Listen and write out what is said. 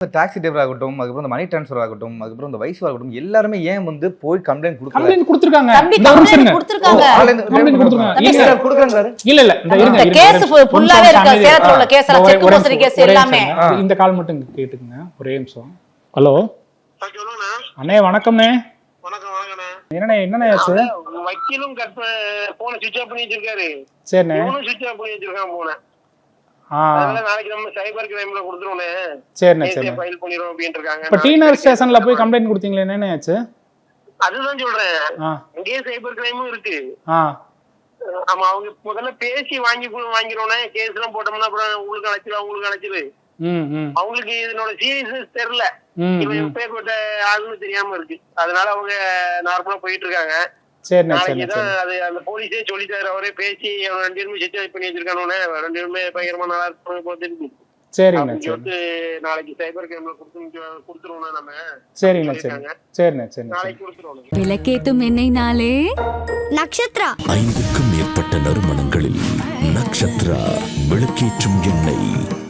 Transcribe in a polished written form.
Taxi driver ஆகட்டும், அதுக்கப்புறம் இந்த மணி ட்ரான்ஸ்ஃபர் ஆகட்டும், அதுக்கப்புறம் இந்த வைஸ் ஆகட்டும், எல்லாருமே ஏன் வந்து போய் கம்ப்ளைண்ட் கொடுக்கல? கம்ப்ளைண்ட் கொடுத்திருக்காங்க. தம்பி இந்த ஒரு நிமிஷம் கம்ப்ளைண்ட் கொடுத்திருக்காங்க. கம்ப்ளைண்ட் கொடுத்திருக்காங்க. இல்ல சார் கொடுக்கறாங்க. இல்ல இந்த இந்த கேஸ் ஃபுல்லாவே இருக்கு. சேலத்துல உள்ள கேஸ் எல்லாம் செக் மோசடி கேஸ் எல்லாமே. இந்த கால் மட்டும் கேட்டுங்க. ஒரே நிமிஷம். ஹலோ அண்ணே, வணக்கம்ண்ணே. என்னண்ணே ஆச்சு? வக்கீலும் போன சுவிட்ச் ஆஃப் பண்ணி வச்சிருக்காரு. சரிண்ணே. சுவிட்ச் ஆஃப் பண்ணி வச்சிருக்கான் போன. நாளைக்கு நம்ம சைபர் கிரைம்ல கொடுத்துருவோனே. சரிண்ணே. ஃபைல் பண்ணிரோம் அப்படினு இருக்காங்க. இப்ப டீனர் ஸ்டேஷன்ல போய் கம்ப்ளைண்ட் கொடுத்தீங்களே, என்ன ஆச்சு? அதுதான் சொல்றேன். அங்கேயே சைபர் கிரைமும் இருக்கு. ஆமா, அவங்க முதல்ல பேசி வாங்கிரோனே. கேஸ் எல்லாம் போட்டோம்னா அப்புறம் உங்களுக்கு அழைச்சிரு. அவங்களுக்கு இதனோட சீரியஸ்னஸ் தெரியல. இவன் பேர்பட்ட ஆளுன்னு தெரியாம இருக்கு. அதனால அவங்க நார்மலா போயிட்டு இருக்காங்க. அது அந்த போலீஸே சொல்லிட்டாரு. அவரே பேசி 2 பேருமே செக் பண்ணி வச்சிருக்கானே. 2 பேருமே பயங்கரமா நல்லா இருக்கு. நாளைக்கு சைபர் கிரைம்ல கொடுத்துருவோம் நம்ம. நாளைக்கு கொடுத்துருவோம். விளக்கேத்தும் எண்ணெய் நாளே நக்ஷத்ரா. 5க்கும் மேற்பட்ட நறுமணங்களில் நக்ஷத்ரா விளக்கேற்றும் எண்ணெய்.